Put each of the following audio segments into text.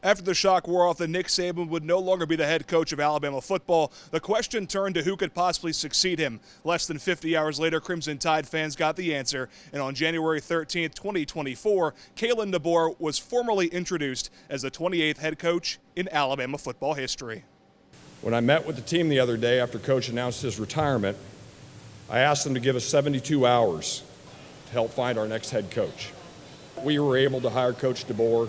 After the shock wore off that Nick Saban would no longer be the head coach of Alabama football, the question turned to who could possibly succeed him. Less than 50 hours later, Crimson Tide fans got the answer, and on January 13th, 2024, Kalen DeBoer was formally introduced as the 28th head coach in Alabama football history. When I met with the team the other day after Coach announced his retirement, I asked them to give us 72 hours to help find our next head coach. We were able to hire Coach DeBoer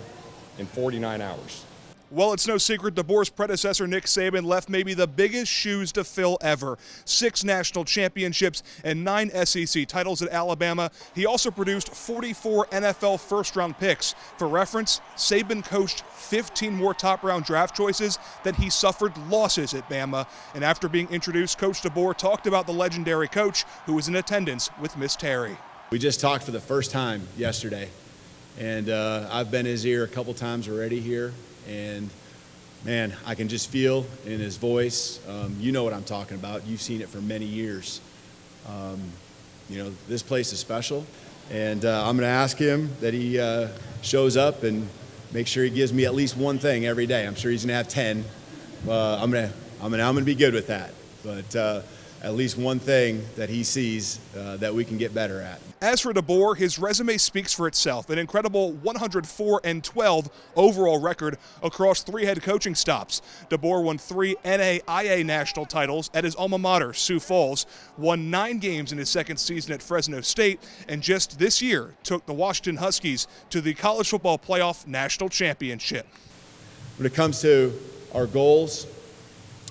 in 49 hours. Well, it's no secret DeBoer's predecessor, Nick Saban, left maybe the biggest shoes to fill ever. 6 national championships and 9 SEC titles at Alabama. He also produced 44 NFL first-round picks. For reference, Saban coached 15 more top-round draft choices than he suffered losses at Bama. And after being introduced, Coach DeBoer talked about the legendary coach who was in attendance with Miss Terry. We just talked for the first time yesterday, and I've been in his ear a couple times already here. And man, I can just feel in his voice, you know what I'm talking about. You've seen it for many years. You know, this place is special, and I'm going to ask him that he shows up and make sure he gives me at least one thing every day. I'm sure he's going to have 10. I'm going to be good with that. But at least one thing that he sees that we can get better at. As for DeBoer, his resume speaks for itself. An incredible 104-12 overall record across 3 head coaching stops. DeBoer won 3 NAIA national titles at his alma mater, Sioux Falls, won 9 games in his second season at Fresno State, and just this year took the Washington Huskies to the College Football Playoff National Championship. When it comes to our goals,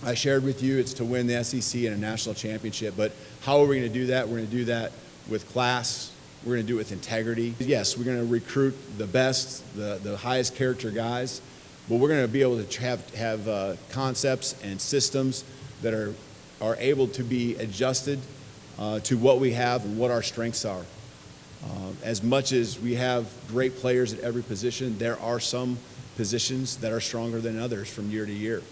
I shared with you it's to win the SEC and a national championship, but how are we going to do that? We're going to do that with class. We're going to do it with integrity. Yes, we're going to recruit the best, the highest character guys, but we're going to be able to have concepts and systems that are able to be adjusted to what we have and what our strengths are. As much as we have great players at every position, there are some positions that are stronger than others from year to year.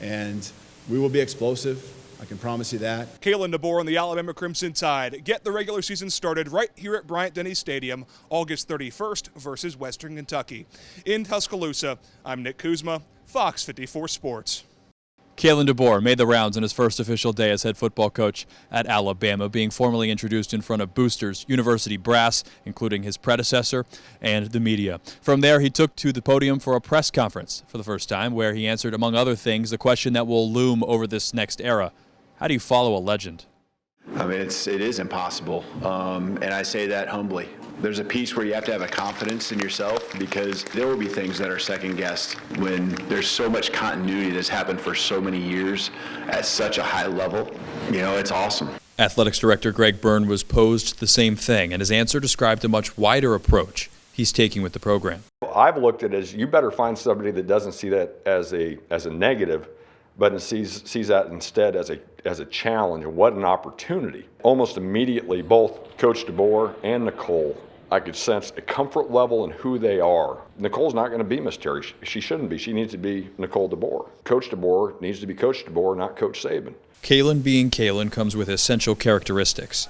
And we will be explosive. I can promise you that. Kalen DeBoer and the Alabama Crimson Tide get the regular season started right here at Bryant-Denny Stadium, August 31st versus Western Kentucky. In Tuscaloosa, I'm Nick Kuzma, Fox 54 Sports. Kalen DeBoer made the rounds on his first official day as head football coach at Alabama, being formally introduced in front of boosters, university brass, including his predecessor, and the media. From there, he took to the podium for a press conference for the first time, where he answered, among other things, the question that will loom over this next era. How do you follow a legend? I mean, it is impossible, and I say that humbly. There's a piece where you have to have a confidence in yourself, because there will be things that are second-guessed when there's so much continuity that's happened for so many years at such a high level. You know, it's awesome. Athletics director Greg Byrne was posed the same thing, and his answer described a much wider approach he's taking with the program. I've looked at it as you better find somebody that doesn't see that as a negative, but sees that instead as a challenge, and what an opportunity. Almost immediately, both Coach DeBoer and Nicole, I could sense a comfort level in who they are. Nicole's not going to be Miss Terry. She shouldn't be. She needs to be Nicole DeBoer. Coach DeBoer needs to be Coach DeBoer, not Coach Saban. Kalen being Kalen comes with essential characteristics.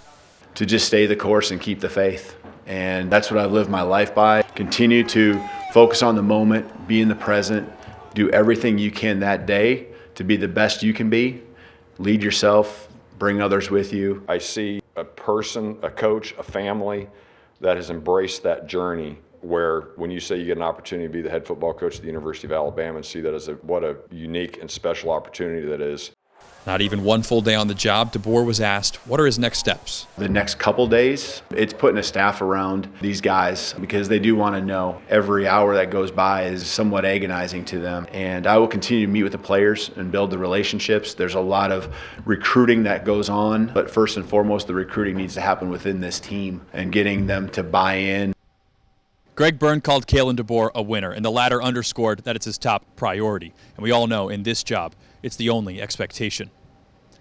To just stay the course and keep the faith. And that's what I've lived my life by. Continue to focus on the moment, be in the present, do everything you can that day to be the best you can be. Lead yourself, bring others with you. I see a person, a coach, a family that has embraced that journey, where when you say you get an opportunity to be the head football coach at the University of Alabama, and see that as what a unique and special opportunity that is. Not even one full day on the job, DeBoer was asked, what are his next steps? The next couple days, it's putting a staff around these guys, because they do want to know. Every hour that goes by is somewhat agonizing to them. And I will continue to meet with the players and build the relationships. There's a lot of recruiting that goes on, but first and foremost, the recruiting needs to happen within this team and getting them to buy in. Greg Byrne called Kalen DeBoer a winner, and the latter underscored that it's his top priority. And we all know in this job, it's the only expectation.